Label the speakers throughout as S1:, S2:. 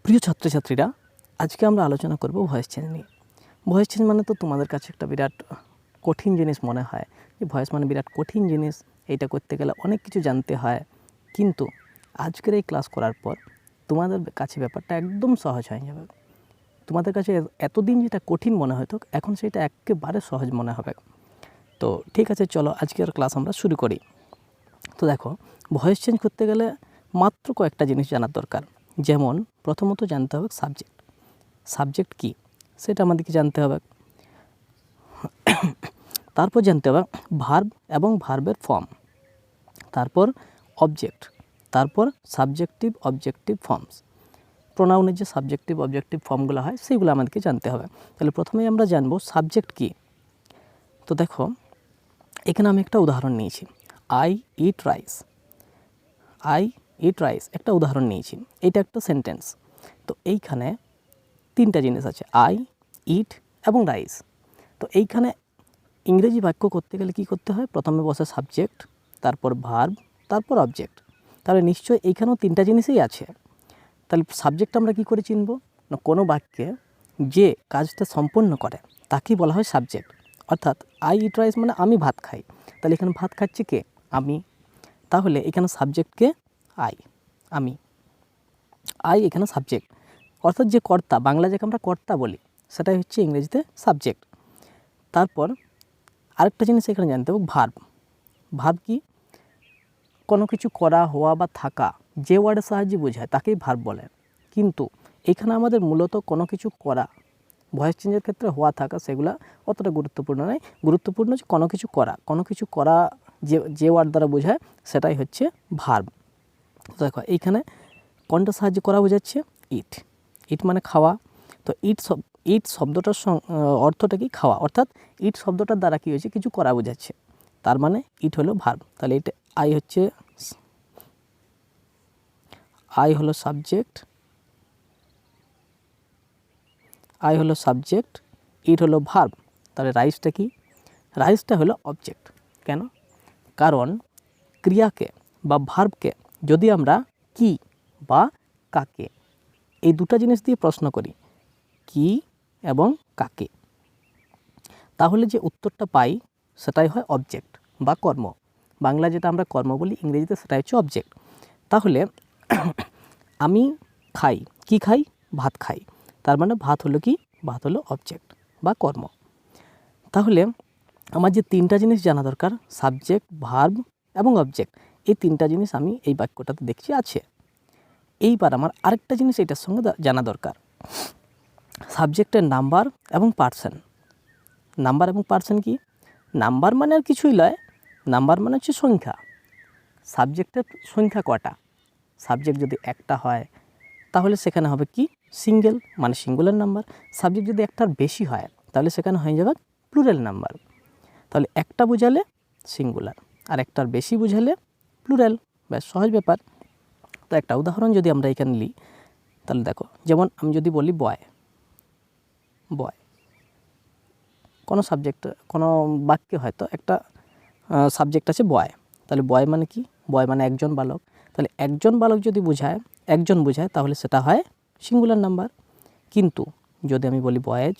S1: প্রিয় ছাত্রছাত্রীরা, আজকে আমরা আলোচনা করব ভয়েস চেঞ্জ নিয়ে। ভয়েস চেঞ্জ মানে তো তোমাদের কাছে একটা বিরাট কঠিন জিনিস মনে হয় যে ভয়েস মানে বিরাট কঠিন জিনিস, এইটা করতে গেলে অনেক কিছু জানতে হয়। কিন্তু আজকের এই ক্লাস করার পর তোমাদের কাছে ব্যাপারটা একদম সহজ হয়ে যাবে। তোমাদের কাছে এতদিন যেটা কঠিন মনে হতো, এখন সেটা একেবারে সহজ মনে হবে। তো ঠিক আছে, চলো আজকের ক্লাস আমরা শুরু করি। তো দেখো, ভয়েস চেঞ্জ করতে গেলে মাত্র কয়েকটা জিনিস জানার দরকার। যেমন প্রথমত জানতে হবে সাবজেক্ট। সাবজেক্ট কী সেটা আমাদেরকে জানতে হবে। তারপর জানতে হবে ভার্ব এবং ভার্বের ফর্ম, তারপর অবজেক্ট, তারপর সাবজেক্টিভ অবজেক্টিভ ফর্মস। প্রোনাউনের যে সাবজেক্টিভ অবজেক্টিভ ফর্মগুলো হয় সেইগুলো আমাদেরকে জানতে হবে। তাহলে প্রথমেই আমরা জানবো সাবজেক্ট কী। তো দেখো, এখানে আমি একটা উদাহরণ নিয়েছি, I eat rice. I eat rice একটা উদাহরণ নিয়েছি, এইটা একটা সেন্টেন্স। তো এইখানে তিনটা জিনিস আছে, আই, ইট এবং রাইস। তো এইখানে ইংরেজি বাক্য করতে গেলে কী করতে হয়? প্রথমে বসে সাবজেক্ট, তারপর ভার্ব, তারপর অবজেক্ট। তাহলে নিশ্চয়ই এইখানেও তিনটা জিনিসই আছে। তাহলে সাবজেক্ট আমরা কী করে চিনব? না, কোনো বাক্যে যে কাজটা সম্পন্ন করে তাকেই বলা হয় সাবজেক্ট। অর্থাৎ আই ইট রাইস মানে আমি ভাত খাই, তাহলে এখানে ভাত খাচ্ছে কে? আমি। তাহলে এখানে সাবজেক্টকে আই, আমি। আই এখানে সাবজেক্ট, অর্থাৎ যে কর্তা, বাংলা যাকে আমরা কর্তা বলি, সেটাই হচ্ছে ইংরেজিতে সাবজেক্ট। তারপর আরেকটা জিনিস এখানে জানতে হবে, ভার্ব। ভার্ব কি? কোনো কিছু করা, হওয়া বা থাকা যে ওয়ার্ডের সাহায্যে বোঝায় তাকেই ভার্ব বলে। কিন্তু এখানে আমাদের মূলত কোনো কিছু করা, ভয়েস চেঞ্জের ক্ষেত্রে হওয়া থাকা সেগুলো অতটা গুরুত্বপূর্ণ নয়। গুরুত্বপূর্ণ হচ্ছে কোনো কিছু করা, কোনো কিছু করা যে ওয়ার্ড দ্বারা বোঝায় সেটাই হচ্ছে ভার্ব। দেখো এইখানে কোনটা সাহায্যে করা বোঝাচ্ছে? ইট। ইট মানে খাওয়া। তো ইট শব্দটার অর্থটা কি? খাওয়া। অর্থাৎ ইট শব্দটার দ্বারা কী হয়েছে? কিছু করা বোঝাচ্ছে, তার মানে ইট হলো ভার্ব। তাহলে এটা আই হলো সাবজেক্ট, আই হলো সাবজেক্ট, ইট হলো ভার্ব। তাহলে রাইসটা কি? রাইসটা হলো অবজেক্ট। কেন? কারণ ক্রিয়াকে বা ভার্বকে যদি আমরা কি বা কাকে, এই দুটো জিনিস দিয়ে প্রশ্ন করি, কি এবং কাকে, তাহলে যে উত্তরটা পাই সেটাই হয় অবজেক্ট বা কর্ম। বাংলা যেটা আমরা কর্ম বলি, ইংরেজিতে সেটাই হচ্ছে অবজেক্ট। তাহলে আমি খাই, কি খাই? ভাত খাই। তার মানে ভাত হলো কি? ভাত হলো অবজেক্ট বা কর্ম। তাহলে আমার যে তিনটা জিনিস জানা দরকার, সাবজেক্ট, ভার্ব এবং অবজেক্ট, এই তিনটা জিনিস আমি এই বাক্যটাতে দেখছি আছে। এইবার আমার আরেকটা জিনিস এটার সঙ্গে জানা দরকার, সাবজেক্টের নাম্বার এবং পার্সন। নাম্বার এবং পার্সন কি? নাম্বার মানে আর কিছুই নয়, নাম্বার মানে হচ্ছে সংখ্যা। সাবজেক্টের সংখ্যা কটা? সাবজেক্ট যদি একটা হয় তাহলে সেখানে হবে কি? সিঙ্গেল, মানে সিঙ্গুলার নাম্বার। সাবজেক্ট যদি একটার বেশি হয় তাহলে সেখানে হয়ে যাবে প্লুরাল নাম্বার। তাহলে একটা বোঝালে সিঙ্গুলার আর একটার বেশি বোঝালে প্লুরাল। ব্যাস, সহজ ব্যাপার। তো একটা উদাহরণ যদি আমরা এখানে নিই, তাহলে দেখো, যেমন আমি যদি বলি বয়, বয় কোনো সাবজেক্ট, কোনো বাক্যে হয়তো একটা সাবজেক্ট আছে বয়, তাহলে বয় মানে কি? বয় মানে একজন বালক। তাহলে একজন বালক যদি বোঝায়, একজন বোঝায়, তাহলে সেটা হয় সিঙ্গুলার নাম্বার। কিন্তু যদি আমি বলি বয়েজ,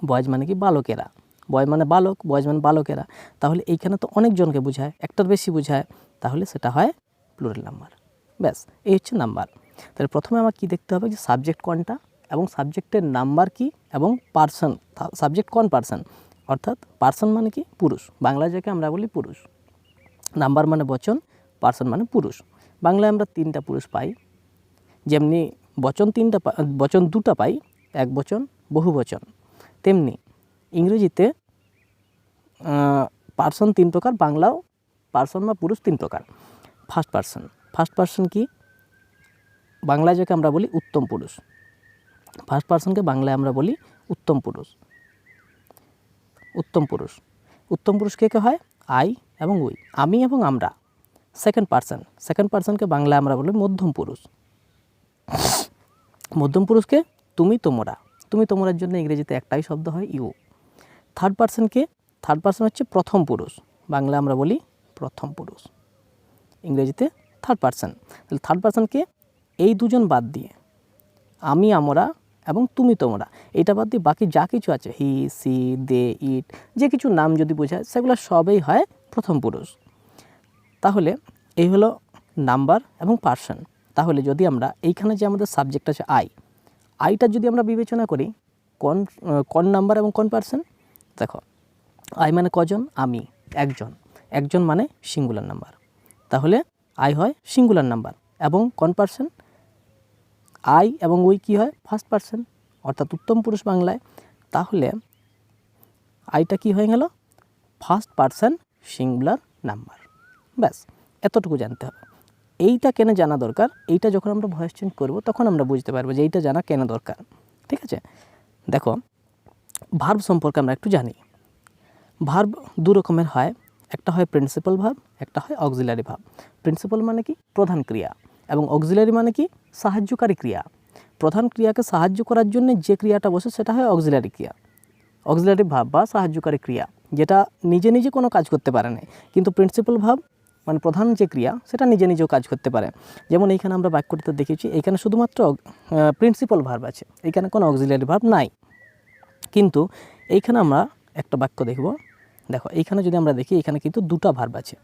S1: বয়েজ মানে কি? বালকেরা। বয় মানে বালক, বয়েজ মানে বালকেরা, তাহলে এইখানে তো অনেকজনকে বোঝায়, একটার বেশি বোঝায়, তাহলে সেটা হয় প্লুরাল নাম্বার। ব্যাস, এই হচ্ছে নাম্বার। তাহলে প্রথমে আমার কী দেখতে হবে যে সাবজেক্ট কোনটা এবং সাবজেক্টের নাম্বার কি এবং পার্সন, সাবজেক্ট কোন পার্সন, অর্থাৎ পার্সন মানে কি? পুরুষ। বাংলা যাকে আমরা বলি পুরুষ। নাম্বার মানে বচন, পার্সন মানে পুরুষ। বাংলায় আমরা তিনটা পুরুষ পাই, যেমনি বচন দুটা পাই, এক বচন, বহু বচন, তেমনি ইংরেজিতে পার্সন তিন প্রকার, বাংলাও পার্সন বা পুরুষ তিন প্রকার। ফার্স্ট পার্সন, ফার্স্ট পার্সন কি? বাংলায় যাকে আমরা বলি উত্তম পুরুষ। ফার্স্ট পার্সনকে বাংলায় আমরা বলি উত্তম পুরুষ। উত্তম পুরুষ, উত্তম পুরুষ কে কে হয়? আই এবং উই, আমি এবং আমরা। সেকেন্ড পার্সন, সেকেন্ড পার্সনকে বাংলায় আমরা বলি মধ্যম পুরুষ। মধ্যম পুরুষকে তুমি তোমরা, তুমি তোমরার জন্য ইংরেজিতে একটাই শব্দ হয় ইউ। থার্ড পার্সনকে, থার্ড পার্সন হচ্ছে প্রথম পুরুষ, বাংলায় আমরা বলি প্রথম পুরুষ, ইংরেজিতে থার্ড পার্সন। তাহলে থার্ড পার্সনকে এই দুজন বাদ দিয়ে আমি, আমরা এবং তুমি, তোমরা, এটা বাদ দিয়ে বাকি যা কিছু আছে হি, সি, দে, ইট, যে কিছু নাম যদি বোঝায় সেগুলো সবই হয় প্রথম পুরুষ। তাহলে এই হলো নাম্বার এবং পার্সন। তাহলে যদি আমরা এইখানে যে আমাদের সাবজেক্ট আছে আইটা যদি আমরা বিবেচনা করি কোন নাম্বার এবং কোন পার্সন, দেখো আই মানে কজন, আমি, একজন মানে সিঙ্গুলার নাম্বার। তাহলে আই হয় সিঙ্গুলার নাম্বার এবং কোন পার্সন, আই এবং উই কী হয় ফার্স্ট পার্সন অর্থাৎ উত্তম পুরুষ বাংলায়। তাহলে আইটা কি হয়ে গেল ফার্স্ট পার্সন সিঙ্গুলার নাম্বার। ব্যাস এতটুকু জানতে হবে। এইটা কেন জানা দরকার, এইটা যখন আমরা ভয়েস চেঞ্জ করব তখন আমরা বুঝতে পারবো যে এইটা জানা কেন দরকার। ঠিক আছে, দেখো ভার্ব সম্পর্কে আমরা একটু জানি। ভার্ব দু রকমের হয়, একটা হয় প্রিন্সিপাল ভার্ব, একটা হয় অক্সিলারি ভার্ব। প্রিন্সিপাল মানে কি প্রধান ক্রিয়া এবং অক্সিলারি মানে কি সাহায্যকারী ক্রিয়া। প্রধান ক্রিয়াকে সাহায্য করার জন্য যে ক্রিয়াটা বসে সেটা হয় অক্সিলারি ক্রিয়া, অক্সিলারি ভার্ব বা সাহায্যকারী ক্রিয়া, যেটা নিজে নিজে কোনো কাজ করতে পারে না। কিন্তু প্রিন্সিপাল ভার্ব মানে প্রধান যে ক্রিয়া সেটা নিজে নিজেও কাজ করতে পারে। যেমন এইখানে আমরা বাক্যটিতে দেখেছি এইখানে শুধুমাত্র প্রিন্সিপাল ভার্ব আছে, এইখানে কোনো অক্সিলারি ভার্ব নাই। কিন্তু এইখানে আমরা একটা বাক্য দেখব, দেখো এইখানে যদি আমরা দেখি এখানে কিন্তু দুটো ভার্ব আছে।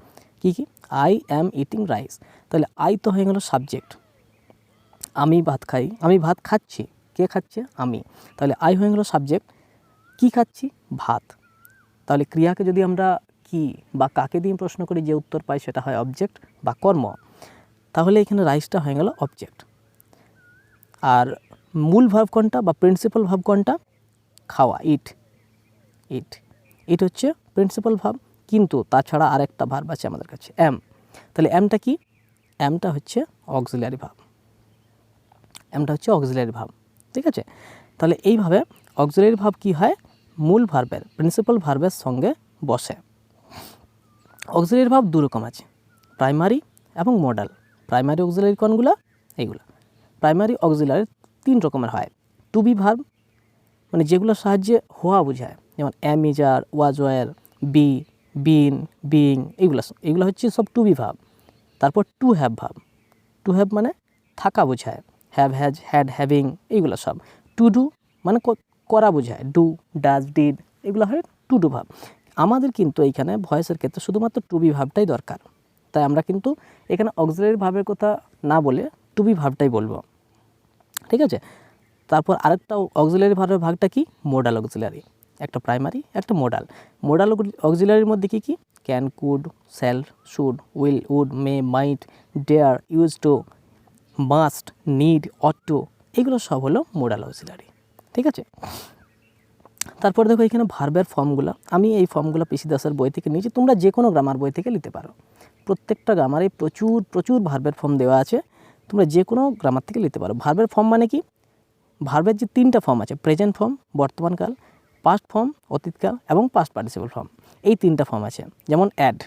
S1: কি কি, আই অ্যাম ইটিং রাইস। তাহলে আই তো হয়ে গেল সাবজেক্ট, আমি ভাত খাই, আমি ভাত খাচ্ছি, কে খাচ্ছে আমি। তাহলে আই হয়ে গেল সাবজেক্ট, কি খাচ্ছি ভাত। তাহলে ক্রিয়াকে যদি আমরা কি বা কাকে দিয়ে প্রশ্ন করি যে উত্তর পাই সেটা হয় অবজেক্ট বা কর্ম। তাহলে এখানে রাইসটা হয়ে গেল অবজেক্ট। আর মূল ভার্ব কোনটা বা প্রিন্সিপাল ভার্ব কোনটা, খাওয়া, ইট হচ্ছে প্রিন্সিপাল ভার্ব। কিন্তু তাছাড়া আরেকটা ভার্ব আছে আমাদের কাছে এম। তাহলে এমটা কি, এমটা হচ্ছে অক্সিলারি ভার্ব, ঠিক আছে। তাহলে এইভাবে অক্সিলারি ভার্ব কি হয়, মূল ভার্বের প্রিন্সিপাল ভার্বের সঙ্গে বসে। অক্সিলারি ভার্ব দু রকম আছে, প্রাইমারি এবং মডাল। প্রাইমারি অক্সিলারি কোনগুলো, এইগুলো। প্রাইমারি অক্সিলারি তিন রকমের হয়। টু বি ভার্ব মানে যেগুলোর সাহায্যে হওয়া বোঝায়, যেমন am, is, are, was, were, be, been, being, এইগুলো হচ্ছে সব টু বি ভার্ব। তারপর to have verb, to have মানে থাকা বোঝায়, হ্যাভ, হ্যাজ, হ্যাড, হ্যাভিং, এইগুলো সব। টু ডু মানে করা বোঝায়, ডু, ডাজ, ডিড, এগুলো হয় টু ডু ভার্ব। আমাদের কিন্তু এইখানে ভয়েসের ক্ষেত্রে শুধুমাত্র টু বি ভার্বটাই দরকার, তাই আমরা কিন্তু এখানে অক্সিলারি ভার্বের কথা না বলে টু বি ভার্বটাই বলবো। ঠিক আছে, তারপর আরেকটা অক্সিলারি ভার্বের ভাগটা কি, মোডাল অক্সিলারি। একটা প্রাইমারি, একটা মোডাল। মোডাল অক্সিলারির মধ্যে কি কি, can, could, shall, should, will, would, may, might, dare, use to, must, need, ought to, এগুলো সব হলো মোডাল অক্সিলারি। ঠিক আছে, তারপর দেখো এখানে ভার্বের ফর্মগুলো, আমি এই ফর্মগুলো পিসি দাসের বই থেকে নিয়েছি, তোমরা যে কোনো গ্রামার বই থেকে নিতে পারো। প্রত্যেকটা গ্রামারে প্রচুর ভার্বের ফর্ম দেওয়া আছে, তোমরা যে কোনো গ্রামার থেকে নিতে পারো। ভার্বের ফর্ম মানে কি, ভার্বের যে তিনটা ফর্ম আছে, প্রেজেন্ট ফর্ম বর্তমানকাল, পাস্ট ফর্ম অতীতকাল এবং পাস্ট পার্টিসিপল ফর্ম, এই তিনটা ফর্ম আছে। যেমন অ্যাড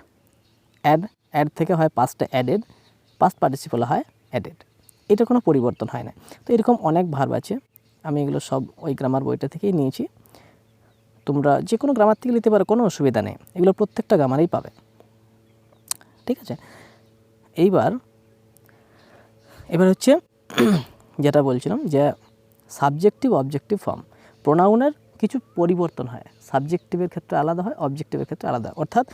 S1: থেকে হয় পাস্টে অ্যাডেড, পাস্ট পার্টিসিপল হয় অ্যাডেড, এটা কোনো পরিবর্তন হয় না। তো এরকম অনেক ভার্ব আছে, আমি এগুলো সব ওই গ্রামার বইটা থেকেই নিয়েছি। তোমরা যে কোনো গ্রামার থেকে নিতে পারো, কোনো অসুবিধা নেই, এগুলো প্রত্যেকটা গ্রামারেই পাবে। ঠিক আছে, এবার হচ্ছে যেটা বলছিলাম যে সাবজেক্টিভ অবজেক্টিভ ফর্ম, প্রোনাউনের কিছু পরিবর্তন হয়, সাবজেক্টিভের ক্ষেত্রে আলাদা হয়, অবজেক্টিভের ক্ষেত্রে আলাদা। অর্থাৎ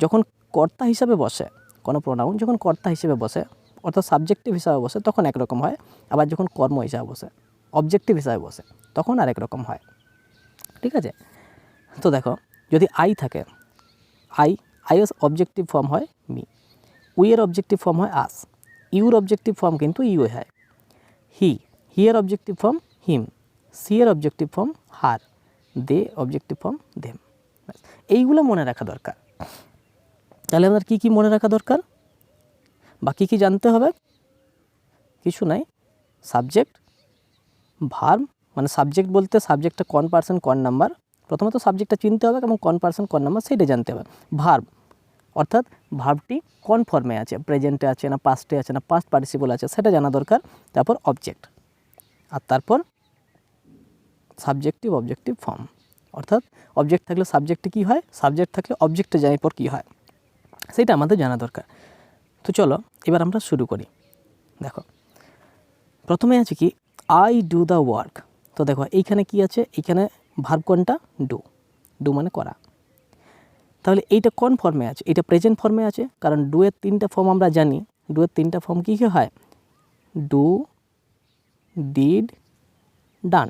S1: যখন কর্তা হিসাবে বসে কোনো প্রোনাউন, যখন কর্তা হিসেবে বসে অর্থাৎ সাবজেক্টিভ হিসাবে বসে তখন একরকম হয়, আবার যখন কর্ম হিসাবে বসে অবজেক্টিভ হিসাবে বসে তখন আরেক রকম হয়। ঠিক আছে, তো দেখো যদি আই থাকে, আইএস অবজেক্টিভ ফর্ম হয় মি, উইয়ের অবজেক্টিভ ফর্ম হয় আস, ইউর অবজেক্টিভ ফর্ম কিন্তু ইউ হয়, হিয়ের অবজেক্টিভ ফর্ম হিম, সিয়ের অবজেক্টিভ ফর্ম হার, দে অবজেক্টিভ ফর্ম দেম। এইগুলো মনে রাখা দরকার। তাহলে আমাদের কী কী মনে রাখা দরকার বা কী কী জানতে হবে, কিছু নাই, সাবজেক্ট, ভার্ব, মানে সাবজেক্ট বলতে সাবজেক্টটা কোন পার্সন কোন নাম্বার, প্রথমত সাবজেক্টটা চিনতে হবে এবং কোন পার্সন কোন নাম্বার সেইটা জানতে হবে। ভার্ব অর্থাৎ ভার্বটি কোন ফর্মে আছে, প্রেজেন্টে আছে না পাস্টে আছে না পাস্ট পার্টিসিপল আছে সেটা জানা দরকার। তারপর অবজেক্ট, আর তারপর সাবজেক্টিভ অবজেক্টিভ ফর্ম, অর্থাৎ অবজেক্ট থাকলে সাবজেক্টে কী হয়, সাবজেক্ট থাকলে অবজেক্টে যাওয়ার পর কী হয় সেটা আমাদের জানা দরকার। তো চলো এবার আমরা শুরু করি। দেখো প্রথমে আছে কি আই ডু দ্য ওয়ার্ক। তো দেখো এইখানে কি আছে, এইখানে ভার্ব কোনটা, ডু। ডু মানে করা। তাহলে এইটা কোন ফর্মে আছে, এটা প্রেজেন্ট ফর্মে আছে, কারণ ডু এর 3টা ফর্ম আমরা জানি। ডু এর 3টা ফর্ম কী কী হয়, ডু, ডিড, ডান।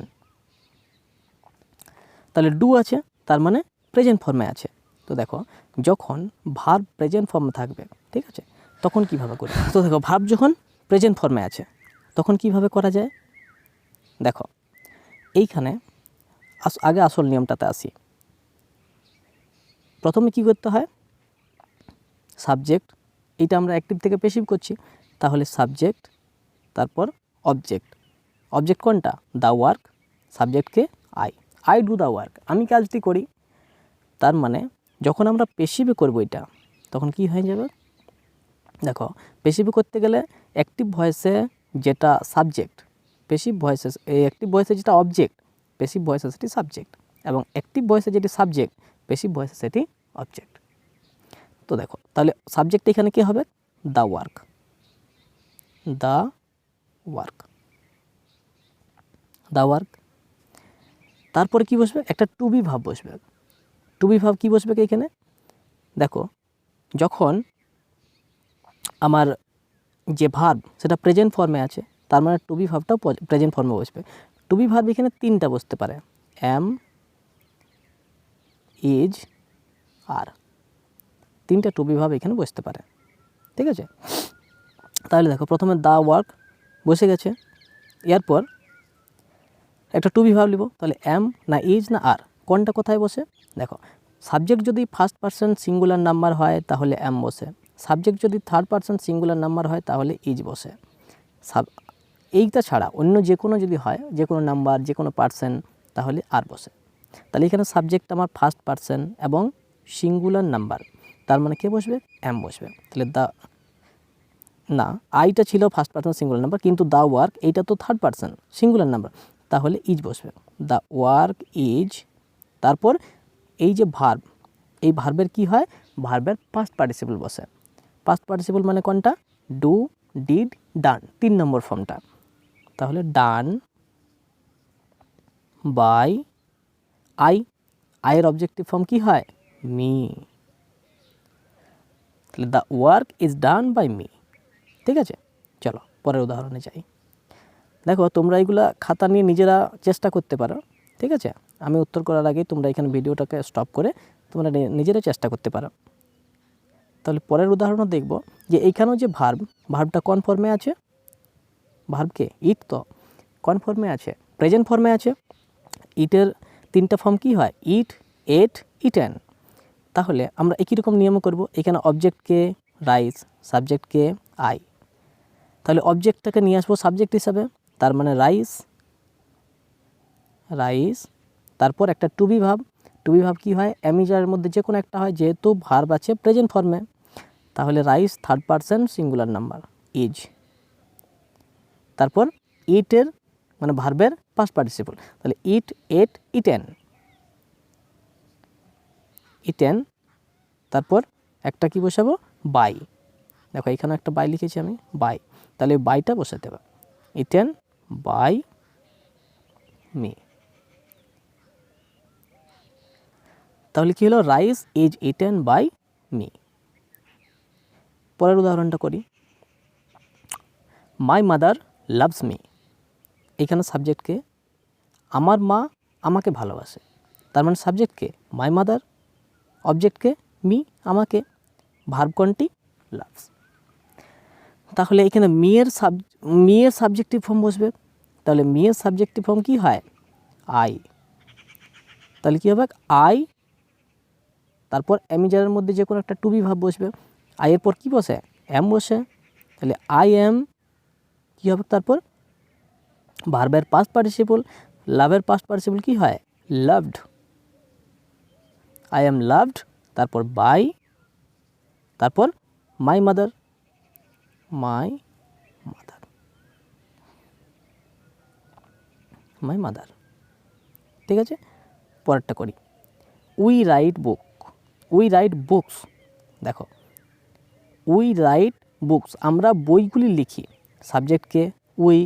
S1: তাহলে ডু আছে, তার মানে প্রেজেন্ট ফর্মে আছে। তো দেখো যখন ভার্ব প্রেজেন্ট ফর্মে থাকবে, ঠিক আছে, তখন কিভাবে করি। তো দেখো ভার্ব যখন প্রেজেন্ট ফর্মে আছে তখন কিভাবে করা যায়। দেখো এইখানে আগে আসল নিয়মটাতে আসি। প্রথমে কি করতে হয়, সাবজেক্ট, এটা আমরা অ্যাক্টিভ থেকে প্যাসিভ করছি, তাহলে সাবজেক্ট, তারপর অবজেক্ট। অবজেক্ট কোনটা, দ্য ওয়ার্ক, সাবজেক্টকে আই ডু দ্য ওয়ার্ক, আমি কাজটি করি। তার মানে যখন আমরা প্যাসিভে করব এটা, তখন কি হয়ে যাবে, দেখো প্যাসিভে করতে গেলে অ্যাক্টিভ ভয়েসে যেটা সাবজেক্ট, প্যাসিভ ভয়েসে এই অ্যাক্টিভ ভয়েসে যেটা অবজেক্ট, প্যাসিভ ভয়েসে সেটি সাবজেক্ট, এবং অ্যাক্টিভ ভয়েসে যেটি সাবজেক্ট, প্যাসিভ ভয়েসে সেটি অবজেক্ট। তো দেখো তাহলে সাবজেক্ট এখানে কী হবে, the work, the work, the work. তারপরে কি বসবে, একটা টু বি ভাব বসবে। টু বি ভাব কী বসবে এখানে, দেখো যখন আমার যে ভার্ব সেটা প্রেজেন্ট ফর্মে আছে, তার মানে টু বি ভার্বটাও প্রেজেন্ট ফর্মে বসবে। টু বি ভার্ব এখানে 3টা বসতে পারে, অ্যাম, ইজ, আর। 3টা টু বি ভার্ব এখানে বসতে পারে, ঠিক আছে। তাহলে দেখো প্রথমে দ্য ওয়ার্ক বসে গেছে, এরপর একটা টু বি ভার্ব লিব, তাহলে অ্যাম না ইজ না আর, কোনটা কোথায় বসে, দেখো সাবজেক্ট যদি ফার্স্ট পারসন সিঙ্গুলার নাম্বার হয় তাহলে অ্যাম বসে, সাবজেক্ট যদি থার্ড পারসন সিঙ্গুলার নাম্বার হয় তাহলে ইজ বসে। এইটা ছাড়া অন্য যে কোনো যদি হয়, যে কোনো নাম্বার, যে কোনো পার্সন, তাহলে আর বসে। তাহলে এখানে সাবজেক্ট আমার ফার্স্ট পারসন এবং সিঙ্গুলার নাম্বার, তার মানে কে বসবে, অ্যাম বসবে। তাহলে দ্য, না আইটা ছিল ফার্স্ট পারসন সিঙ্গুলার নাম্বার, কিন্তু দ্য ওয়ার্ক এইটা তো থার্ড পারসন সিঙ্গুলার নাম্বার, তাহলে ইজ বসবে, দ্য ওয়ার্ক ইজ। তারপর এই যে ভার্ব, এই ভার্বের কি হয়, ভার্বের পাস্ট পার্টিসিপল বসে। পাস্ট পার্টিসিপল মানে কোনটা, ডু, ডিড, ডান, 3 নম্বর ফর্মটা। তাহলে ডান বাই আইয়ের অবজেক্টিভ ফর্ম কি হয়, মি। তাহলে the work is done by me, ঠিক আছে। চলো পরের উদাহরণে যাই। দেখো তোমরা এইগুলা খাতা নিয়ে নিজেরা চেষ্টা করতে পারো, ঠিক আছে। আমি উত্তর করার আগে তোমরা এখানে ভিডিওটাকে স্টপ করে তোমরা নিজেরা চেষ্টা করতে পারো। তাহলে পরের উদাহরণও দেখব যে এইখানেও যে ভার্বটা কোন ফর্মে আছে, ভার্বকে ইট, তো কোন ফর্মে আছে, প্রেজেন্ট ফর্মে আছে। ইটের 3টা ফর্ম কি হয়, ইট, এট, ইটেন। তাহলে আমরা একই রকম নিয়ম করব, এখানে অবজেক্টকে রাইস, সাবজেক্টকে আই। তাহলে অবজেক্টটাকে নিয়ে আসবো সাবজেক্ট হিসাবে, তার মানে রাইস, তারপর একটা to be verb. To be verb কী হয়, অ্যামিজারের মধ্যে যে কোনো একটা হয়, যেহেতু ভার্ব আছে প্রেজেন্ট ফর্মে, তাহলে rice third person singular number, is. তারপর ইটের মানে ভার্বের পাস্ট পার্টিসিপল, তাহলে ইট, এট, ইটেন। তারপর একটা কি বসাবো, বাই। দেখো এখানে একটা বাই লিখেছি আমি, বাই, তাহলে বাইটা বসাতে হবে, ইটেন বাই মি। তাহলে কি হলো, rice is eaten by me. পরের উদাহরণটা করি, মাই মাদার লাভস মি। এখানে সাবজেক্টকে, আমার মা আমাকে ভালোবাসে, তার মানে সাবজেক্টকে মাই মাদার, অবজেক্টকে মি, আমাকে, ভার্ব কোনটি, লাভস। তাহলে এখানে মিয়ের সাবজেক্টিভ ফর্ম বসবে, তাহলে মিয়ের সাবজেক্টিভ ফর্ম কি হয়, আই। তাহলে কী হবে, আই, তারপর অ্যামিজারের মধ্যে যে কোনো একটা টু বি ভার্ব বসবে, আইয়ের পর কী বসে, অ্যাম বসে। তাহলে আই অ্যাম কী হবে, তারপর ভার্বের পাস্ট পার্টিসিপল, লাভের পাস্ট পার্টিসিপল কি হয়, লাভড, আই অ্যাম লাভড, তারপর বাই, তারপর মাই মাদার, ঠিক আছে। পরেরটা করি, উই রাইট বুকস। দেখো উই রাইট বুকস, আমরা বইগুলি লিখি, সাবজেক্টকে উই,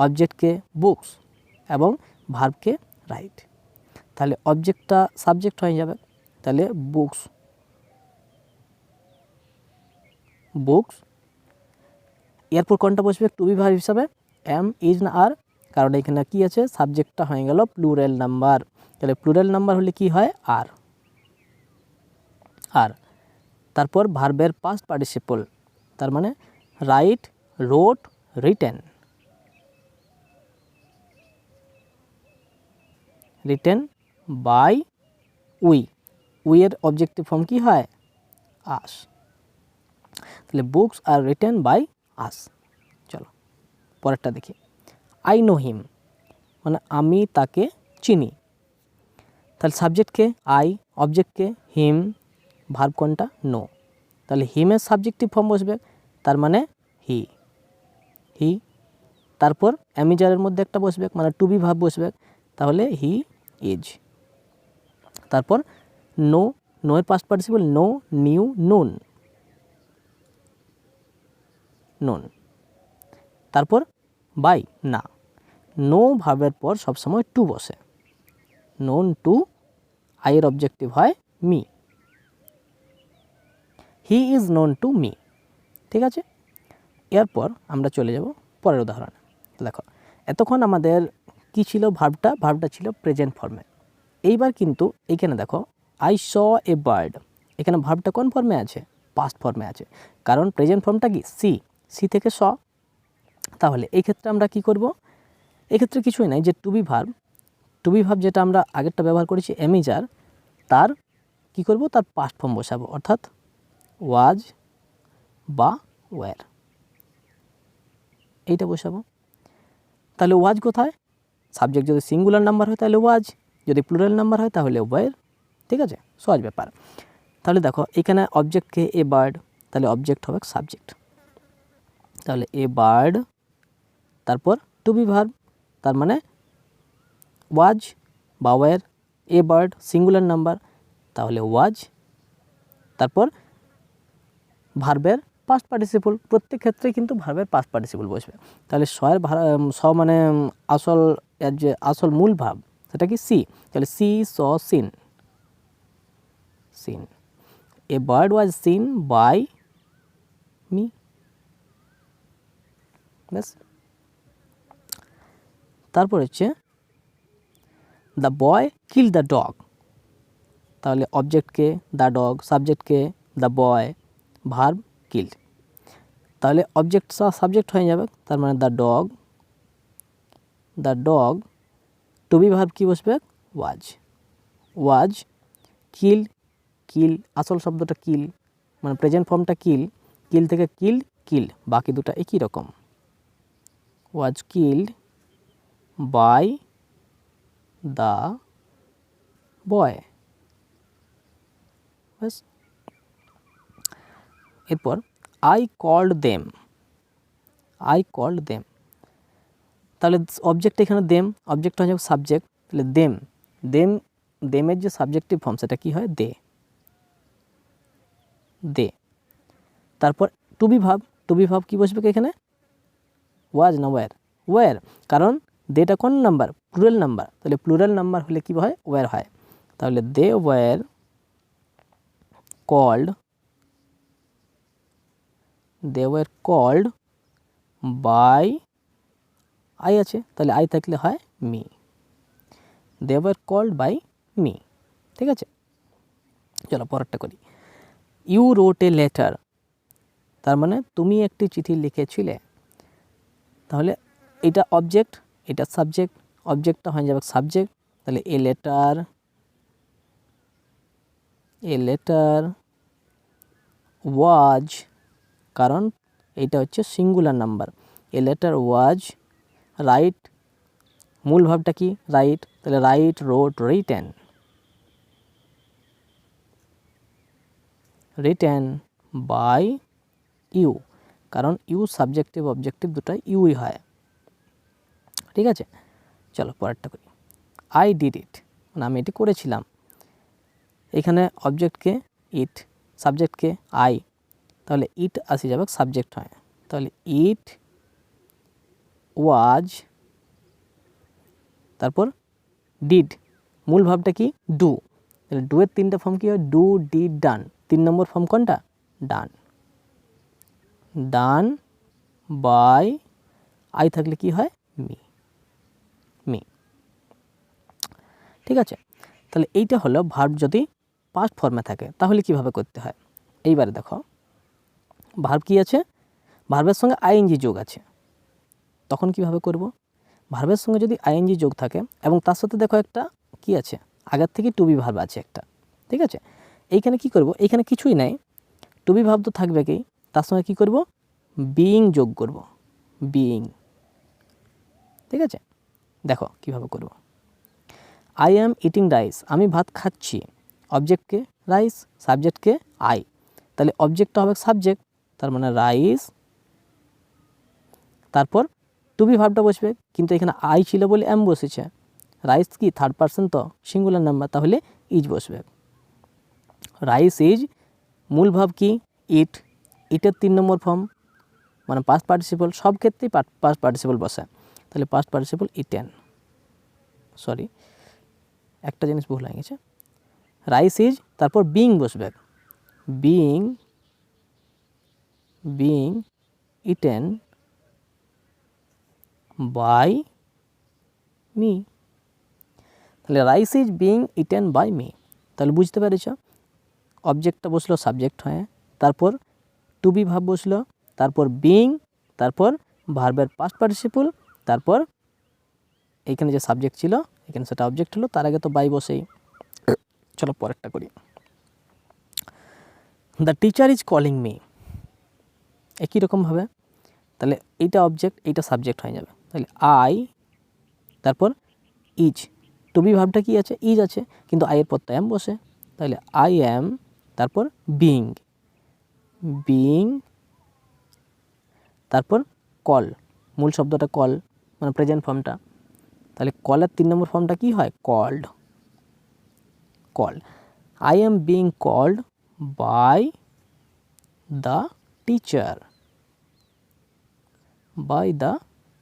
S1: অবজেক্টকে বুকস এবং ভার্বকে রাইট। তাহলে অবজেক্টটা সাবজেক্ট হয়ে যাবে, তাহলে বুকস বুকস। এরপর কোনটা বসবে টু বি ভার্ব হিসাবে? এম, ইজ না আর? কারণ এখানে কি আছে, সাবজেক্টটা হয়ে গেল প্লুরাল নাম্বার। তাহলে প্লুরাল নাম্বার হলে কি হয়? আর। আর তারপর ভার্বের পাস্ট পার্টিসিপল, তার মানে write, wrote, written. Written by we, উইয়ের অবজেক্টিভ ফর্ম কি হয়? আস। তাহলে বুকস আর রিটেন বাই আস। চলো পরেরটা দেখি। আই নো হিম, মানে আমি তাকে চিনি। তাহলে সাবজেক্টকে আই, অবজেক্টকে হিম, ভার্ব কোনটা? নো। তাহলে হিমের সাবজেক্টিভ ফর্ম বসবে, তার মানে হি। হি। তারপর অ্যামিজারের মধ্যে একটা বসবে, মানে টু বি ভার্ব বসবে, তাহলে হি ইজ। তারপর নো, নোয়ের past participle know, knew, known. Known. তারপর বাই, না। নো ভার্বের পর সবসময় টু বসে। নোন টু, আইয়ের অবজেক্টিভ হয় me. He is known to me. ঠিক আছে, এরপর আমরা চলে যাব পরের উদাহরণে। দেখো এতক্ষণ আমাদের কি ছিল? ভার্বটা ছিল প্রেজেন্ট ফর্মে। এইবার কিন্তু এইখানে দেখো আই স এ বার্ড, এখানে ভার্বটা কোন ফর্মে আছে? পাস্ট ফর্মে আছে, কারণ প্রেজেন্ট ফর্মটা কি? সি থেকে স। তাহলে এই ক্ষেত্রে আমরা কি করব? এক্ষেত্রে কিছুই নাই, যে টু বি ভার্ব যেটা আমরা আগেরটা ব্যবহার করেছি এমিজার, তার কি করব? তার পাস্ট ফর্ম বসাবো, অর্থাৎ ওয়াজ বা ওয়্যার, এইটা বসাবো। তাহলে ওয়াজ কোথায়? সাবজেক্ট যদি সিঙ্গুলার নাম্বার হয় তাহলে ওয়াজ, যদি প্লুরাল নাম্বার হয় তাহলে ওয়্যার। ঠিক আছে, সহজ ব্যাপার। তাহলে দেখো এখানে অবজেক্টকে এ বার্ড, তাহলে অবজেক্ট হবে সাবজেক্ট। তাহলে এ বার্ড, তারপর টু বি ভার্ব, তার মানে ওয়াজ বা were. A bird singular number, তাহলে ওয়াজ। তারপর ভার্বের পাস্ট পার্টিসিপল, প্রত্যেক ক্ষেত্রে কিন্তু ভার্বের পাস্ট পার্টিসিপল বসবে। তাহলে স মানে আসল মূল ভার্ব সেটা কি? সি। তাহলে see saw seen. Seen. A bird was seen by me. ব্যাস। তারপর হচ্ছে the boy kill the dog, তাহলে অবজেক্টকে দ্য ডগ, সাবজেক্টকে দ্য বয়, ভার্ব কিল্ড। তাহলে অবজেক্ট সাবজেক্ট হয়ে যাবে, তার মানে the dog. To be verb কি বসবে? ওয়াজ। কিল, আসল শব্দটা কিল, মানে প্রেজেন্ট ফর্মটা কিল থেকে কিল, বাকি দুটো একই রকম। Was killed by the boy. ব্যাস। এরপর আই কল্ড দেম, তাহলে অবজেক্ট এখানে দেম, অবজেক্ট হয়ে যাবে সাবজেক্ট, তাহলে দেমের যে সাবজেক্টিভ ফর্ম সেটা কি হয়? দে। তারপর টু বি ভার্ব কি বসবে এখানে? ওয়াজ না ওয়্যার, কারণ দেটা কোন নাম্বার? প্লুরাল নাম্বার, তাহলে প্লুরাল নাম্বার হলে কি হয়? ওয়্যার হয়। তাহলে they were called by, I আছে, তাহলে আই থাকলে হয় me. They were called by me. ঠিক আছে, চলো পরেরটা করি। ইউ রোট এ লেটার, তার মানে তুমি একটি চিঠি লিখেছিলে। তাহলে এটা অবজেক্ট, এটা সাবজেক্ট, অবজেক্টটা হয়ে যাবে সাবজেক্ট, তাহলে এ লেটার ওয়াজ, কারণ এটা হচ্ছে singular number. A letter was right, মূল ভাবটা কি? রাইট, তাহলে right, wrote, written by you, কারণ ইউ সাবজেক্টিভ অবজেক্টিভ দুটাই ইউই হয়। ঠিক আছে, চলো পরেরটা করি। আই ডিড ইট, মানে আমি এটি করেছিলাম। এখানে অবজেক্টকে ইট, সাবজেক্টকে আই, তাহলে ইট আসে যাবে সাবজেক্ট হয়, তাহলে ইট ওয়াজ তারপর ডিড, মূল ভাবটা কি ডু, তাহলে ডু এর 3টা ফর্ম কী হয় do, did, done. 3 number form কোনটা ডান, ডান বাই আই থাকলে কি হয় মি, মি। ঠিক আছে, তাহলে এইটা হলো ভার্ব যদি পাস্ট ফর্মে থাকে তাহলে কিভাবে করতে হয়। এইবারে দেখো ভার্ব কি আছে, ভার্বের সঙ্গে আইএনজি যোগ আছে, তখন কিভাবে করব। ভার্বের সঙ্গে যদি আইএনজি যোগ থাকে এবং তার সাথে দেখো একটা কি আছে আগের থেকে টু বি ভার্ব আছে একটা, ঠিক আছে। এইখানে কি করব, এইখানে কিছুই নাই, টু বি ভার্ব তো থাকবে কি, তার সঙ্গে কি করব বিইং যোগ করব, বিইং। ঠিক আছে, দেখো কিভাবে করব। আই অ্যাম ইটিং রাইস, আমি ভাত খাচ্ছি, অবজেক্টকে রাইস, সাবজেক্টকে আই, তাহলে অবজেক্টটা হবে সাবজেক্ট, তার মানে রাইস, তারপর টু বি ভার্বটা বসবে, কিন্তু এখানে আই ছিল বলে এম বসেছে, রাইস কি থার্ড পারসন তো সিঙ্গুলার নাম্বার, তাহলে ইজ বসবে। রাইস ইজ, মূল ভাব কি ইট, ইটের 3 নম্বর ফর্ম মানে পাস্ট পার্টিসিপল, সব ক্ষেত্রেই পাস্ট পার্টিসিপল বসে, তাহলে পাস্ট পার্টিসিপল ইটেন, সরি একটা জিনিস ভুল হয়ে গেছে, রাইস ইজ, তারপর বিইং বসবে, being, being eaten by me, তাহলে rice is being eaten by me. তাহলে বুঝতে পেরেছ, অবজেক্টটা বসলো সাবজেক্ট হয়ে, তারপর টু বি ভার্ব বসলো, তারপর বিইং, তারপর ভার্বের পাস্ট পার্টিসিপল, তারপর এইখানে যে সাবজেক্ট ছিল এখানে সেটা অবজেক্ট হলো, তার আগে তো বাই বসেই। চলো পরেরটা করি। The teacher is calling me, একই রকমভাবে তাহলে এইটা অবজেক্ট এইটা সাবজেক্ট হয়ে যাবে, তাহলে আই, তারপর ইজ, টু বি ভার্বটা কি আছে ইজ আছে, কিন্তু আইয়ের পর তো এম বসে, তাহলে আই এম, তারপর বিইং, বিইং, তারপর কল, মূল শব্দটা কল মানে প্রেজেন্ট ফর্মটা, তাহলে কলের 3 নম্বর ফর্মটা কি হয় called, call. I am being called by the teacher, by the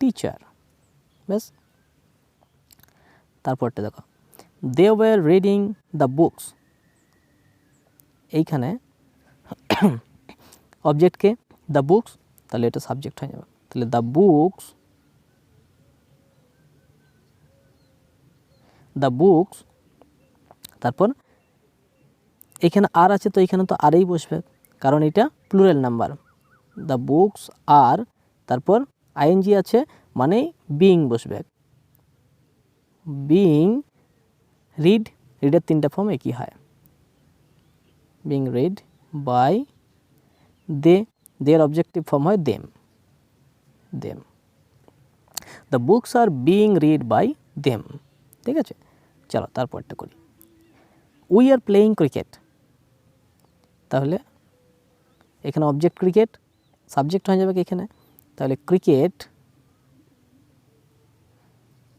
S1: teacher, ব্যাস। তারপরটা দেখো they were reading the books, এইখানে অবজেক্টকে দ্য বুকস, তাহলে এটা সাবজেক্ট হয়ে যাবে, তাহলে দ্য বুকস, দ্য বুকস, তারপর এখানে আর আছে তো এখানে তো আরই বসবে কারণ এটা প্লুরাল নাম্বার, দ্য বুকস আর, তারপর আইএনজি আছে মানে বিইং বসবে, বিইং রিড, রিডের 3টা ফর্ম একই হয়, বিইং রিড বাই দে, দের অবজেক্টিভ ফর্ম হয় দেম, দেম, দ্য বুকস আর বিইং রিড বাই দেম। ঠিক আছে, চলো তারপরটা করি। উই আর প্লেয়িং ক্রিকেট, তাহলে এখানে অবজেক্ট ক্রিকেট, সাবজেক্ট হয়ে যাবে এখানে, তাহলে ক্রিকেট,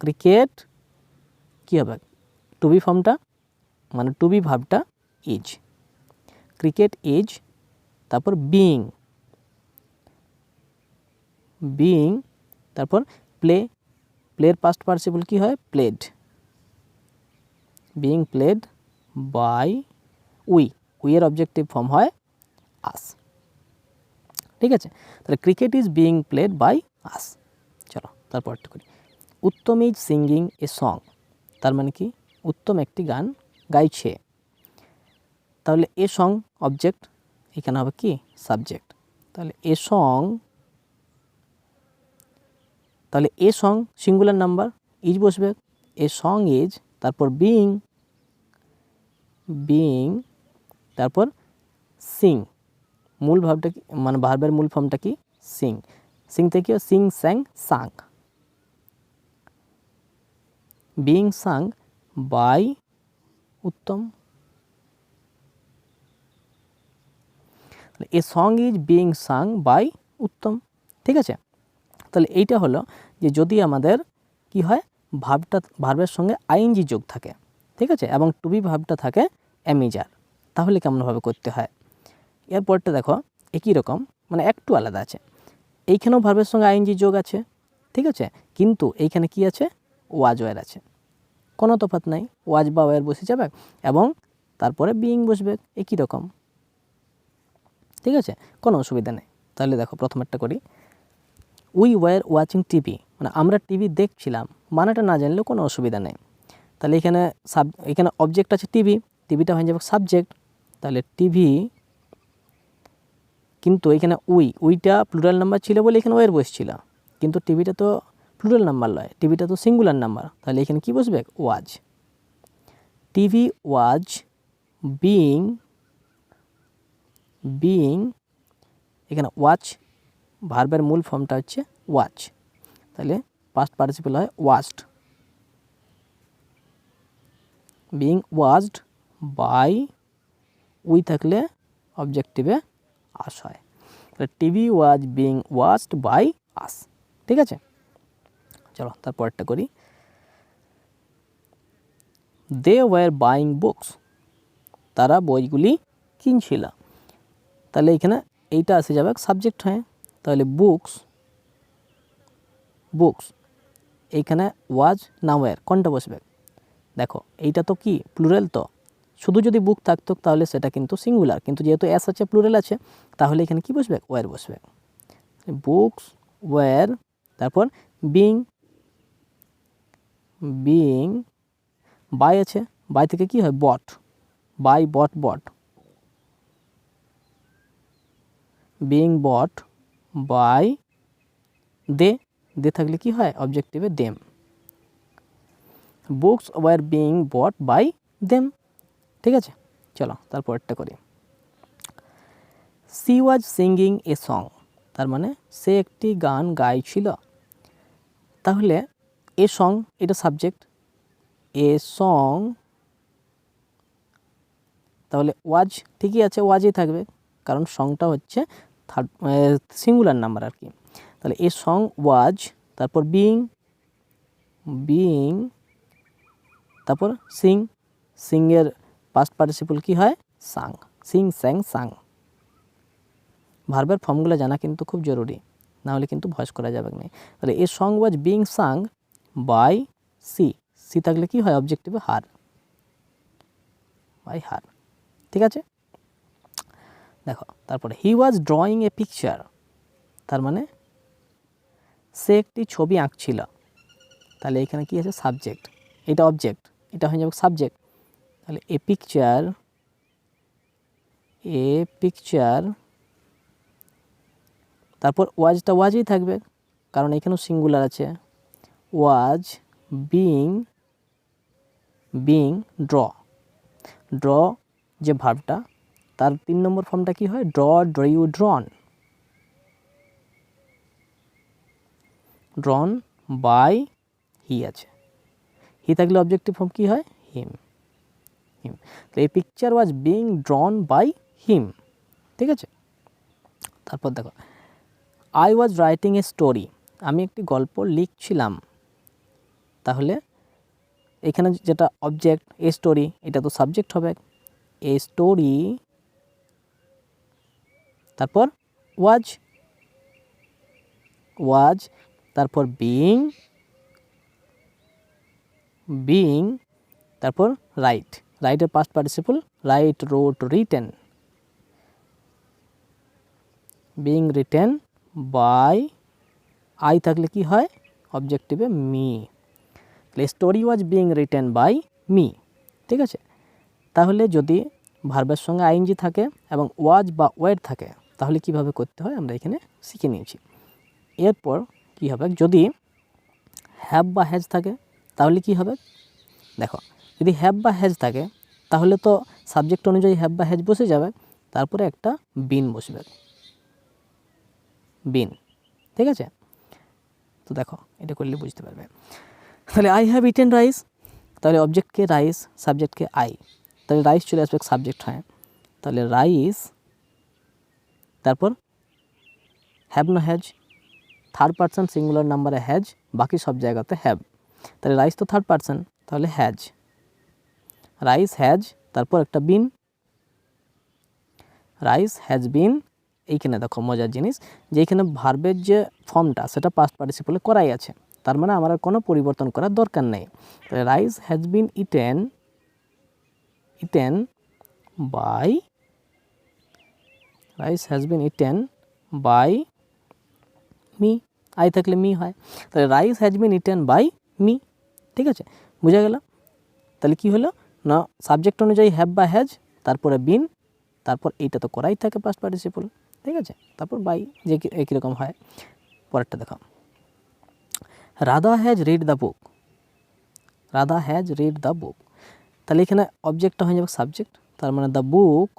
S1: ক্রিকেট কী হবে টু বি ফর্মটা মানে টু বি ভার্বটা ইজ, ক্রিকেট ইজ, তারপর বিইং, বিইং, তারপর প্লে, প্লের পাস্ট পার্টিসিপল কি হয় played, being played by we, উইয়ের অবজেক্টিভ ফর্ম হয় আস। ঠিক আছে, তাহলে cricket is being played by us. চলো তারপরটা করি। Uttam is singing a song, তার মানে কি উত্তম একটি গান গাইছে, তাহলে এ সং অবজেক্ট, এখানে হবে কি সাবজেক্ট, তাহলে এ সং, তাহলে a song singular number is বসবে, এ সং ইজ, তারপর বিইং, বিইং, তারপর সিং, মূল ভাবটা কি মানে ভার্বের মূল ফর্মটা কি সিং, সিং থেকে sing sang sung, being sung by Uttam, a song is being sung by Uttam. ঠিক আছে, তাহলে এইটা হলো যে যদি আমাদের কি হয় ভার্বটা, ভার্বের সঙ্গে আইএনজি যোগ থাকে, ঠিক আছে, এবং টু বি ভার্বটা থাকে অ্যামিজার, তাহলে কেমনভাবে করতে হয়। এরপরটা দেখো একই রকম মানে একটু আলাদা আছে, এইখানেও ভার্বের সঙ্গে আইএনজি যোগ আছে, ঠিক আছে, কিন্তু এইখানে কি আছে ওয়াজ ওয়ার আছে, কোনো তফাৎ নাই, ওয়াজ বা ওয়ার বসে যাবে এবং তারপরে বিইং বসবে, একই রকম। ঠিক আছে, কোনো অসুবিধা নেই। তাহলে দেখো প্রথমেরটা করি, উই ওয়ার ওয়াচিং টিভি, মানে আমরা টিভি দেখছিলাম, মানেটা না জানলেও কোনো অসুবিধা নেই। তাহলে এখানে অবজেক্ট আছে টিভি, টিভিটা হয়ে যাবে সাবজেক্ট। তাহলে টিভি, কিন্তু এখানে উইটা প্লুরাল নাম্বার ছিল বলে এখানে ওয়ের বসছিল, কিন্তু টিভিটা তো প্লুরাল নাম্বার নয়, টিভিটা তো সিঙ্গুলার নাম্বার। তাহলে এখানে কি বসবে? ওয়াজ। টিভি ওয়াজ বিইং, এখানে ওয়াচ, ভার্বের মূল ফর্মটা হচ্ছে ওয়াচ, তাহলে পাস্ট পার্টিসিপল হয় watched. Being watched by, we থাকলে অবজেক্টিভে আস হয়, তাহলে TV was being watched by us. ঠিক আছে, চলো তারপরটা করি, দে ওয়ার বাইং বুকস, তারা বইগুলি কিনছিল। তাহলে এখানে এইটা আসে যাবে সাবজেক্ট হয়ে, তাহলে বুকস, এইখানে ওয়াজ না ওয়ার কোনটা বসবে? দেখো এইটা তো কি প্লুরাল, তো শুধু যদি বুক থাকতো তাহলে সেটা কিন্তু সিঙ্গুলার, কিন্তু যেহেতু এস আছে প্লুরাল আছে, তাহলে এখানে কি বসবে? ওয়ার বসবে। বুকস ওয়ার, তারপর বিইং বাই আছে, বাই থেকে কি হয়? Bought, by bought, being bought by they থাকলে কি হয়? অবজেক্টিভে them. Books were being bought by them. ঠিক আছে, চলো তারপরটা করি, she was singing a song, তার মানে সে একটি গান গাইছিল। তাহলে এ সং, এটা সাবজেক্ট, এ সং, তাহলে ওয়াজ ঠিকই আছে, ওয়াজই থাকবে, কারণ সংটা হচ্ছে সিঙ্গুলার নাম্বার আর কি। তাহলে এ সং ওয়াজ, তারপর বিইং, তারপর সিংয়ের পাস্ট পার্টিসিপল কি হয়? সাং, সিং স্যাং সাং। ভার্বের ফর্মগুলো জানা কিন্তু খুব জরুরি, না হলে কিন্তু ভয়েস করা যাবে না। তাহলে a song was being sung by she থাকলে কি হয়? অবজেক্টিভে হার, বাই হার। ঠিক আছে, দেখো তারপরে হি ওয়াজ ড্রয়িং এ পিকচার, তার মানে সে একটি ছবি আঁকছিল। তাহলে এখানে কি আছে? সাবজেক্ট, এটা অবজেক্ট, এটা হয়ে যাবে সাবজেক্ট। তাহলে এ পিকচার, তারপর ওয়াজটা ওয়াজই থাকবে, কারণ এখানেও সিঙ্গুলার আছে। ওয়াজ বিইং ড্র যে ভার্বটা, তার 3 নম্বর ফর্মটা কি হয়? ড্রইউ ড্রন বাই হি আছে, হি থাকলে অবজেক্টিভ ফর্ম কি হয়? হিম। তো এই picture was being drawn by him. ঠিক আছে, তারপর দেখো I was writing a story, আমি একটি গল্প লিখছিলাম। তাহলে এখানে যেটা অবজেক্ট এ স্টোরি, এটা তো সাবজেক্ট হবে, এ স্টোরি, তারপর ওয়াজ, তারপর বিইং, তারপর রাইটের past participle write, wrote, written, being written by, I থাকলে কি হয়? অবজেক্টিভে মি। তাহলে story was being written by me. ঠিক আছে, তাহলে যদি ভার্বের সঙ্গে আইএনজি থাকে এবং ওয়াজ বা ওয়ার থাকে, তাহলে কিভাবে করতে হয় আমরা এখানে শিখে নিয়েছি। এরপর কি হবে? যদি হ্যাভ বা হ্যাজ থাকে তাহলে কি হবে? দেখো, যদি হ্যাভ বা হ্যাজ থাকে তাহলে তো সাবজেক্ট অনুযায়ী হ্যাভ বা হ্যাজ বসে যাবে, তারপরে একটা বিন বসবে, ঠিক আছে, তো দেখো এটা করলে বুঝতে পারবে। তাহলে আই হ্যাভ ইটেন রাইস, তাহলে অবজেক্টকে রাইস, সাবজেক্টকে আই, তাহলে রাইস চলে আসবে সাবজেক্ট হয়, তাহলে রাইস, তারপর হ্যাভ না হ্যাজ, থার্ড পারসন সিঙ্গুলার নাম্বারে হ্যাজ, বাকি সব জায়গাতে হ্যাভ, তাহলে রাইস তো থার্ড পারসন, তাহলে হ্যাজ, রাইস হ্যাজ, তারপর একটা বিন, রাইস হ্যাজ বিন। এইখানে দেখো মজার জিনিস যে এইখানে ভার্বের যে ফর্মটা সেটা পাস্ট পার্টিসিপলে করাই আছে, তার মানে আমার আর কোনো পরিবর্তন করার দরকার নেই। তাহলে rice has been eaten by me. I থাকলে মি হয়, তাহলে rice has been eaten by me. ঠিক আছে, বোঝা গেল? তাহলে কি হলো না, সাবজেক্ট অনুযায়ী হ্যাভ বা হ্যাজ, তারপরে বিন, তারপর এইটা তো করাই থাকে পাস্ট পার্টিসিপল। ঠিক আছে, তারপর বাই যে একই রকম হয়। পরেরটা দেখো, Radha has read the book. Radha has read the book, তাহলে এখানে অবজেক্টটা হয়ে যাবে সাবজেক্ট, তার মানে দ্য বুক,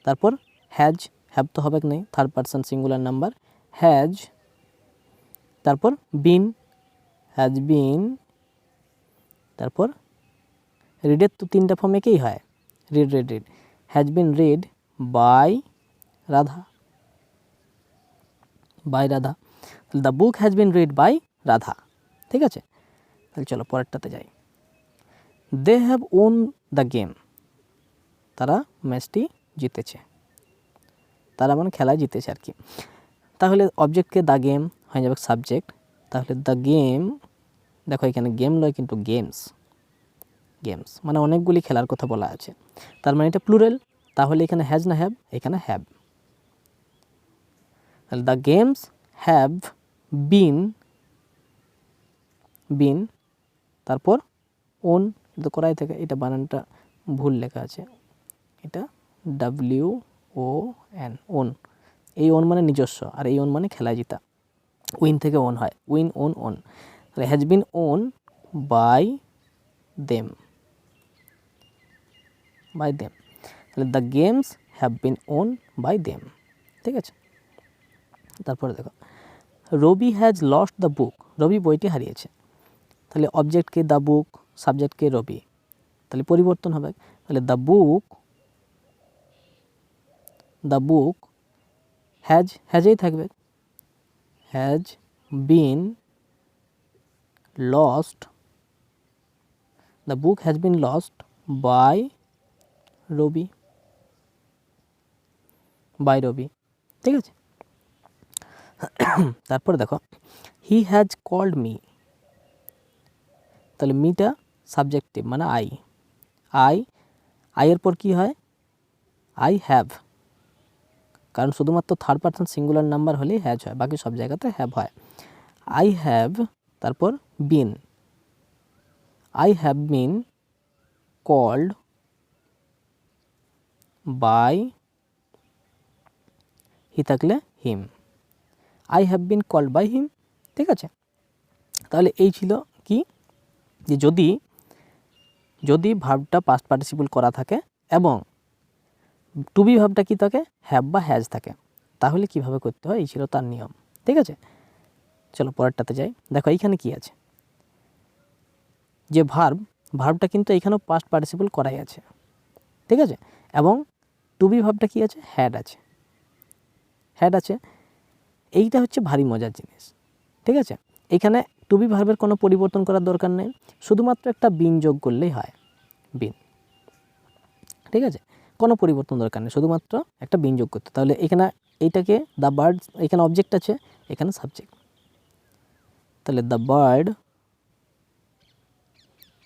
S1: তারপর হ্যাজ, হ্যাভ তো হবে নেই, third person singular number, has, তারপর বিন, হ্যাজ বিন, তারপর রিডের তো তিনটা ফর্ম একেই হয়, read, has been read by Radha, the book has been read by Radha. ঠিক আছে, তাহলে চলো পরেরটাতে যাই। They have won the game, তারা ম্যাচটি জিতেছে, তারা মানে খেলায় জিতেছে আর কি। তাহলে অবজেক্টকে দ্য গেম হয়ে যাবে সাবজেক্ট, তাহলে দ্য গেম, দেখো এখানে গেম নয় কিন্তু গেমস মানে অনেকগুলি খেলার কথা বলা আছে, তার মানে এটা প্লুরাল, তাহলে এখানে হ্যাজ না হ্যাভ, এখানে হ্যাভ। তাহলে দ্য গেমস হ্যাভ বিন, তারপর ওন, এটা করাই থাকে, এটা বানানটা ভুল লেখা আছে, এটা WON, ওন। এই ওন মানে নিজস্ব, আর এই ওন মানে খেলায় জিতা, উইন থেকে ওন হয়, উইন ওন। তাহলে has been won by them, তাহলে the games have been won by them. ঠিক আছে, তারপরে দেখো, Robi has lost the book, Robi বইটি হারিয়েছে, তাহলে অবজেক্টকে দ্য বুক, সাবজেক্টকে রবি, তাহলে পরিবর্তন হবে, তাহলে দ্য বুক হ্যাজেই থাকবে, has been lost, the book has been lost by Robi, ঠিক আছে। তারপরে দেখো, হি হ্যাজ কল্ড মি, তাহলে মিটা সাবজেক্টিভ মানে আই এর পর কি হয়, আই হ্যাভ, কারণ শুধুমাত্র থার্ড পারসন সিঙ্গুলার নাম্বার হলেই হ্যাজ হয়, বাকি সব জায়গাতে হ্যাভ হয়। আই হ্যাভ, তারপর been, I have been called by, he থাকলে him, I have been called by him. ঠিক আছে, তাহলে এই ছিল কি, যে যদি ভার্বটা পাস্ট পার্টিসিপল করা থাকে এবং টু বি ভার্বটা কি থাকে, হ্যাভ বা হ্যাজ থাকে, তাহলে কিভাবে করতে হয়, এই ছিল তার নিয়ম। ঠিক আছে, চলো পরেরটাতে যাই। দেখো এইখানে কি আছে, যে ভার্বটা কিন্তু এইখানেও পাস্ট পার্টিসিপল করাই আছে। ঠিক আছে, এবং টু বি ভার্বটা কি আছে, হ্যাড আছে। এইটা হচ্ছে ভারী মজার জিনিস। ঠিক আছে, এখানে টু বি ভার্বের কোনো পরিবর্তন করার দরকার নেই, শুধুমাত্র একটা বিন যোগ করলেই হয়, বিন। ঠিক আছে, কোনো পরিবর্তন দরকার নেই, শুধুমাত্র একটা বিন যোগ করতে। তাহলে এখানে এইটাকে দ্য বার্ড, এখানে অবজেক্ট আছে, এখানে সাবজেক্ট, তাহলে দ্য বার্ড,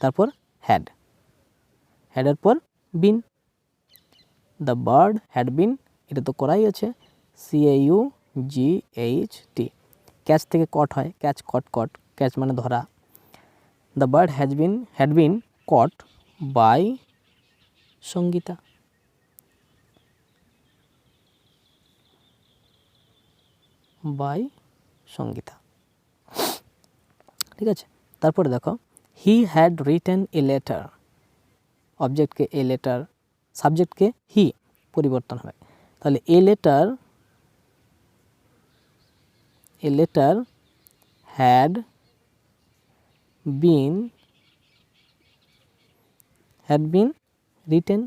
S1: তারপর হ্যাডের পর বিন, দ্য বার্ড হ্যাড বিন, এটা তো করাই আছে, CAUGHT, ক্যাচ থেকে কট হয়, ক্যাচ ক্যাচ মানে ধরা। The bird had been caught by Sangeeta, ঠিক আছে, তারপরে দেখো, he had written a letter, অবজেক্টকে এ লেটার, সাবজেক্টকে হি, পরিবর্তন হবে, তাহলে a letter had been written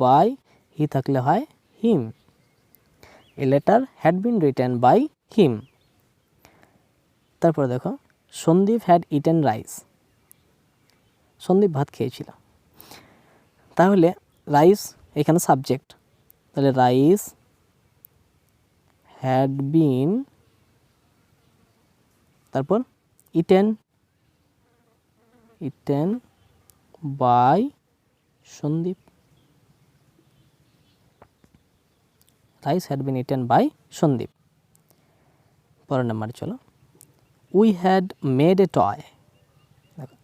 S1: by, he থাকলে হয় him, a letter had been written by him. তারপরে দেখো, Sandeep had eaten rice, Sandeep ভাত খেয়েছিল, তাহলে রাইস এখানে সাবজেক্ট, তাহলে রাইস হ্যাড বিন, তারপর eaten by Sandeep. Rice had been eaten by Sandeep. পরের নাম্বারে চলো, we had made a toy. দেখো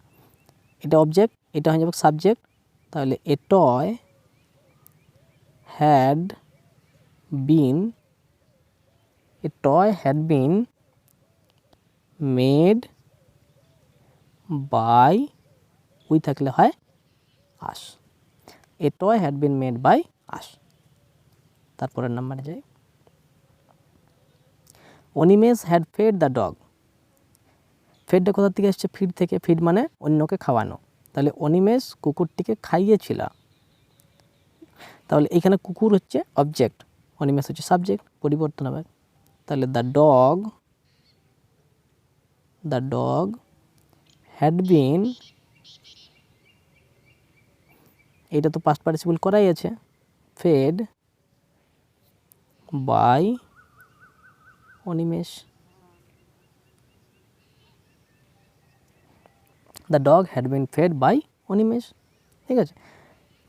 S1: এটা অবজেক্ট, এটা হয়ে যাবে সাবজেক্ট, তাহলে a toy had been, a toy had been made by, we থাকলে হয় us, a toy had been made by us. তারপরের নাম্বারে যাই, Animesh had fed the dog. ফেডটা কোথা থেকে এসছে? ফিড থেকে। ফিড মানে অন্যকে খাওয়ানো, তাহলে অনিমেষ কুকুরটিকে খাইয়েছিল। তাহলে এখানে কুকুর হচ্ছে অবজেক্ট, অনিমেষ হচ্ছে সাবজেক্ট, পরিবর্তন হবে। তাহলে দ্য ডগ হ্যাড বিন, এটা তো পাস্ট পার্টিসিপল করাই আছে, fed by Animesh. The dog had been fed by Animesh. ঠিক আছে,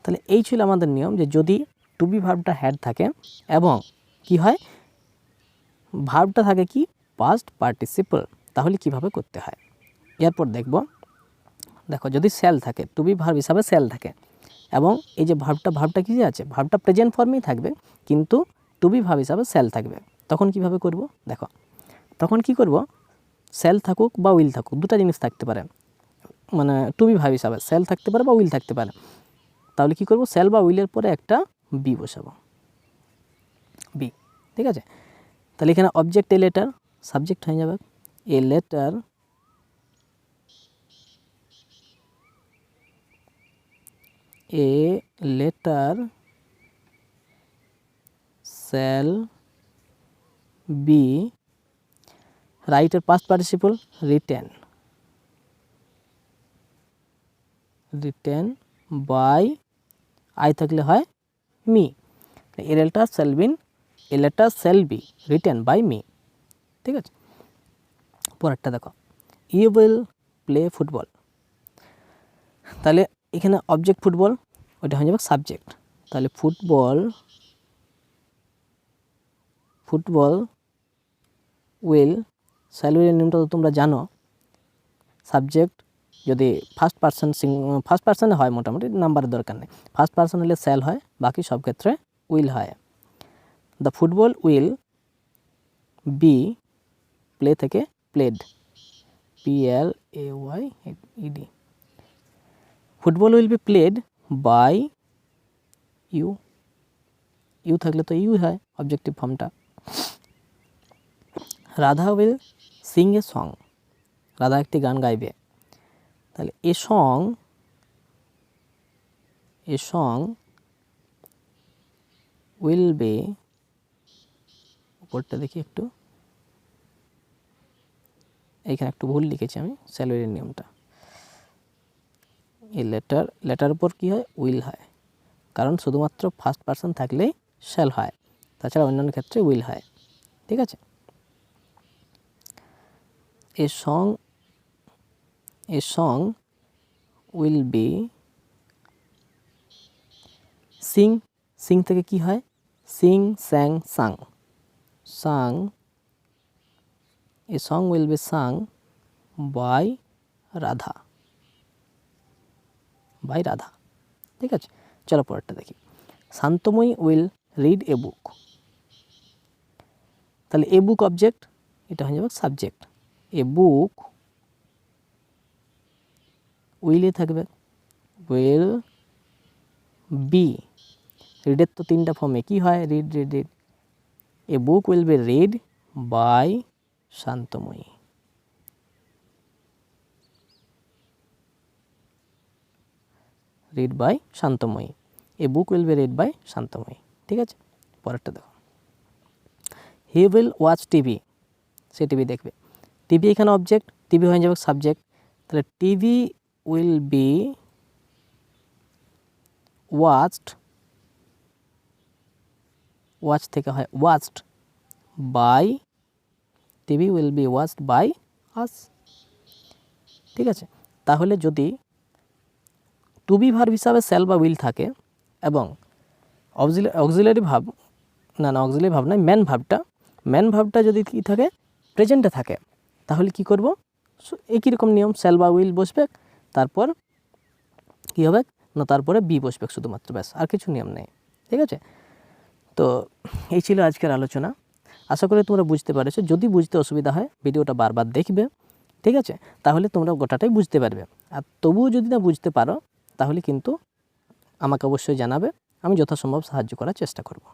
S1: তাহলে এই ছিল আমাদের নিয়ম, যে যদি টু বি ভার্বটা হ্যাড থাকে এবং কি হয়, ভার্বটা থাকে কি পাস্ট পার্টিসিপল, তাহলে কিভাবে করতে হয়। এরপর দেখো যদি সেল থাকে, টু বি ভার্ব হিসাবে সেল থাকে, এবং এই যে ভার্বটা কি আছে, ভার্বটা প্রেজেন্ট ফর্মেই থাকবে, কিন্তু টু বি ভার্ব হিসাবে সেল থাকবে, তখন কিভাবে করব। দেখো তখন কি করব, সেল থাকুক বা উইল থাকুক, দুটা জিনিস থাকতে পারে, মানে টু বি ভার্ব হিসাবে সেল থাকতে পারে বা উইল থাকতে পারে। তাহলে কি করব, সেল বা উইলের পরে একটা বি বসাবো, বি। ঠিক আছে, তাহলে এখানে অবজেক্ট এ লেটার, সাবজেক্ট হয়ে যাবে এ লেটার, shall be, রাইটের past participle written by, I থাকলে হয় me, a letter shall be written by me. ঠিক আছে, পরেরটা দেখো, ইউ উইল প্লে ফুটবল। তাহলে এখানে অবজেক্ট ফুটবল, ওইটা হয়ে যাবে সাবজেক্ট, তাহলে ফুটবল উইল, শ্যাল উইলের নিয়মটা তো তোমরা জানো, সাবজেক্ট যদি ফার্স্ট পার্সনে হয়, মোটামুটি নাম্বারের দরকার নেই, ফার্স্ট পার্সন হলে শ্যাল হয়, বাকি সব ক্ষেত্রে উইল হয়। The football will be, play থেকে played, PLAYED, football will be played by you থাকলে তো ইউ হয় অবজেক্টিভ ফর্মটা। Radha will sing a song, Radha একটি গান গাইবে, তাহলে এ সং উইল বি, উপরটা দেখি একটু, এইখানে একটু ভুল লিখেছি আমি, স্যালারির নিয়মটা, এই লেটার উপর কী হয়, উইল হয়, কারণ শুধুমাত্র ফার্স্ট পার্সন থাকলেই শ্যাল হয়, তাছাড়া অন্যান্য ক্ষেত্রে উইল হয়। ঠিক আছে, a song will be, sing থেকে কি হয়, sing sang sung, a song will be sung by Radha. ঠিক আছে, চলো পরেরটা দেখি, Shantamoyee will read a book. তাহলে এ বুক অবজেক্ট, এটা হয়ে যাবে সাবজেক্ট, এ বুক উইলে থাকবে, উইল বি, রিডের তো তিনটা ফর্মে কি হয়, read, a book will be read by Shantamoyee. Read by Shantamoyee, a book will be read by Shantamoyee. ঠিক আছে, পরেরটা দেখো, হি উইল ওয়াচ টিভি, সে টিভি দেখবে, টিভি এখানে অবজেক্ট, টিভি হয়ে যাবে সাবজেক্ট, তাহলে TV will be watched watch থেকে হয় watched by, TV will be watched by us. ঠিক আছে, তাহলে যদি টু বি ভার্ব হিসাবে শ্যাল বা উইল থাকে এবং অক্সিলারি ভাব অক্সিলারি ভাব নয়, ম্যান ভাবটা যদি কী থাকে, প্রেজেন্টে থাকে, তাহলে কি করব, একই রকম নিয়ম, শ্যাল বা উইল বসবে, তারপর কী হবে না, তারপরে বি বসবে শুধুমাত্র, ব্যাস, আর কিছু নিয়ম নেই। ঠিক আছে, তো এই ছিল আজকের আলোচনা। আশা করি তোমরা বুঝতে পারছো। যদি বুঝতে অসুবিধা হয় ভিডিওটা বারবার দেখবে, ঠিক আছে, তাহলে তোমরা গোটাটাই বুঝতে পারবে। আর তবুও যদি না বুঝতে পারো তাহলে কিন্তু আমাকে অবশ্যই জানাবে, আমি যথাসম্ভব সাহায্য করার চেষ্টা করব।